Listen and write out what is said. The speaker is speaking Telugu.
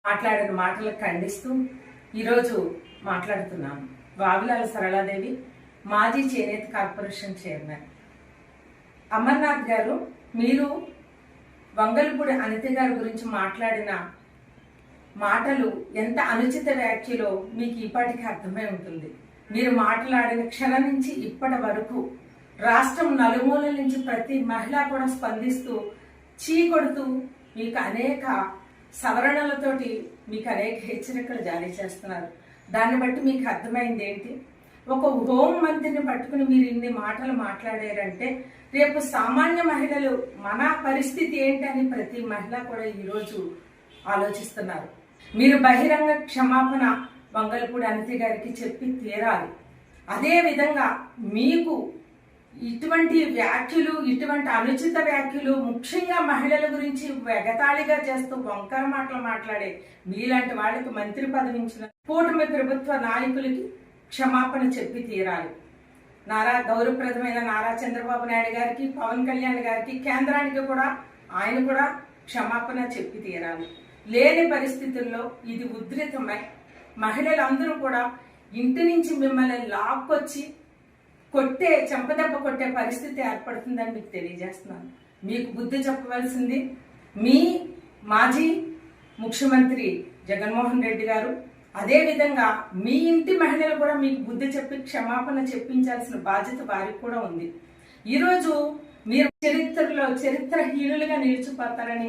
మాట్లాడిన మాటలకు ఖండిస్తూ ఈరోజు మాట్లాడుతున్నాము. వావిలాల సరళాదేవి, మాజీ చేనేత కార్పొరేషన్ చైర్మన్. అమర్నాథ్ గారు, మీరు వంగలపూడి అనిత గారి గురించి మాట్లాడిన మాటలు ఎంత అనుచిత వ్యాఖ్యలో మీకు ఇప్పటికీ అర్థమై ఉంటుంది. మీరు మాట్లాడిన క్షణం నుంచి ఇప్పటి వరకు రాష్ట్రం నలుమూలల నుంచి ప్రతి మహిళ కూడా స్పందిస్తూ చీకొడుతూ మీకు అనేక సవరణలతోటి మీకు అనేక హెచ్చరికలు జారీ చేస్తున్నారు. దాన్ని బట్టి మీకు అర్థమైంది ఏంటి? ఒక హోం మంత్రిని పట్టుకుని మీరు ఇన్ని మాటలు మాట్లాడారంటే రేపు సామాన్య మహిళలు మన పరిస్థితి ఏంటి అని ప్రతి మహిళ కూడా ఈరోజు ఆలోచిస్తున్నారు. మీరు బహిరంగ క్షమాపణ వంగలపూడి అనిత గారికి చెప్పి తీరాలి. అదే విధంగా మీకు ఇటువంటి వ్యాఖ్యలు, ఇటువంటి అనుచిత వ్యాఖ్యలు, ముఖ్యంగా మహిళల గురించి ఎగతాళిగా చేస్తూ వంకర మాటలు మాట్లాడే మీలాంటి వాళ్ళకి మంత్రి పదవి ఇచ్చిన కూటమి ప్రభుత్వ నాయకులకి క్షమాపణ చెప్పి తీరాలి. గౌరవప్రదమైన నారా చంద్రబాబు నాయుడు గారికి, పవన్ కళ్యాణ్ గారికి, కేంద్రానికి కూడా ఆయన కూడా క్షమాపణ చెప్పి తీరాలి. లేని పరిస్థితుల్లో ఇది ఉధృతమై మహిళలందరూ కూడా ఇంటి నుంచి మిమ్మల్ని లాక్కొచ్చి చెంపదెబ్బ కొట్టే పరిస్థితి ఏర్పడుతుందని మీకు తెలియజేస్తున్నాను. మీకు బుద్ధి చెప్పవలసింది మీ మాజీ ముఖ్యమంత్రి జగన్మోహన్ రెడ్డి గారు. అదేవిధంగా మీ ఇంటి మహిళలు కూడా మీకు బుద్ధి చెప్పి క్షమాపణ చెప్పించాల్సిన బాధ్యత వారికి కూడా ఉంది. ఈరోజు మీరు చరిత్రహీనులుగా నిలిచిపోతారని